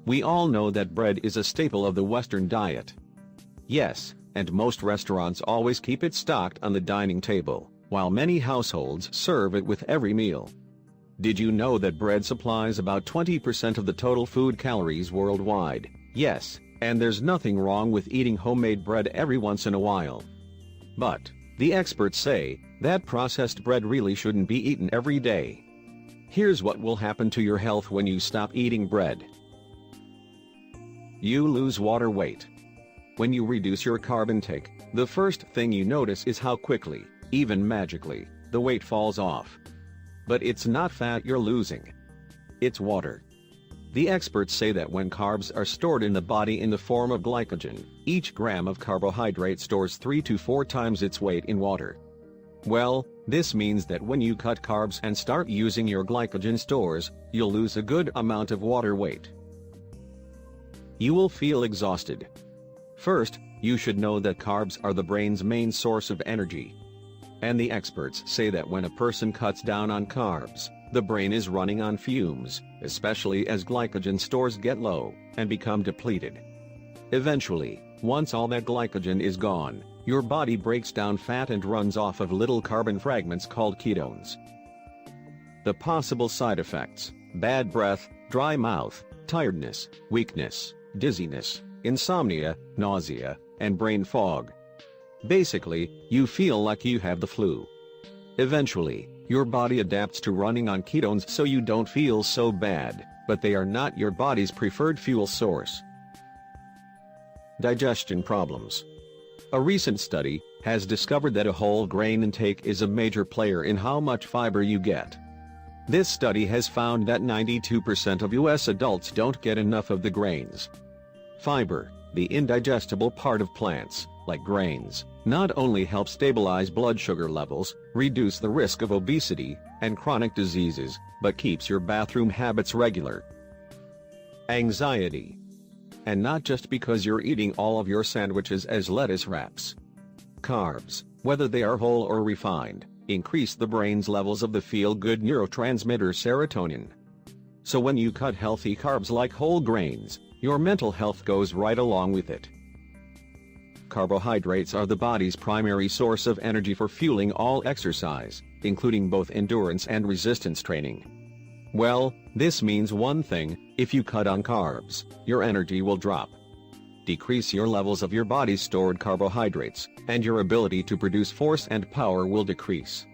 We all know that bread is a staple of the Western diet. Yes, and most restaurants always keep it stocked on the dining table, while many households serve it with every meal. Did you know that bread supplies about 20% of the total food calories worldwide? Yes, and there's nothing wrong with eating homemade bread every once in a while. But the experts say that processed bread really shouldn't be eaten every day. Here's what will happen to your health when you stop eating bread. You lose water weight. When you reduce your carb intake, the first thing you notice is how quickly, even magically, the weight falls off. But it's not fat you're losing. It's water. The experts say that when carbs are stored in the body in the form of glycogen, each gram of carbohydrate stores 3 to 4 times its weight in water. Well, this means that when you cut carbs and start using your glycogen stores, you'll lose a good amount of water weight. You will feel exhausted. First, you should know that carbs are the brain's main source of energy. And the experts say that when a person cuts down on carbs, the brain is running on fumes, especially as glycogen stores get low and become depleted. Eventually, once all that glycogen is gone, your body breaks down fat and runs off of little carbon fragments called ketones. The possible side effects: bad breath, dry mouth, tiredness, weakness, dizziness, insomnia, nausea, and brain fog. Basically, you feel like you have the flu. Eventually, your body adapts to running on ketones so you don't feel so bad, but they are not your body's preferred fuel source. Digestion problems. A recent study has discovered that a whole grain intake is a major player in how much fiber you get. This study has found that 92% of US adults don't get enough of the grains. Fiber, the indigestible part of plants, like grains, not only helps stabilize blood sugar levels, reduce the risk of obesity and chronic diseases, but keeps your bathroom habits regular. Anxiety. And not just because you're eating all of your sandwiches as lettuce wraps. Carbs, whether they are whole or refined, increase the brain's levels of the feel-good neurotransmitter serotonin. So when you cut healthy carbs like whole grains, your mental health goes right along with it. Carbohydrates are the body's primary source of energy for fueling all exercise, including both endurance and resistance training. Well, this means one thing: if you cut on carbs, your energy will drop. Decrease your levels of your body's stored carbohydrates, and your ability to produce force and power will decrease.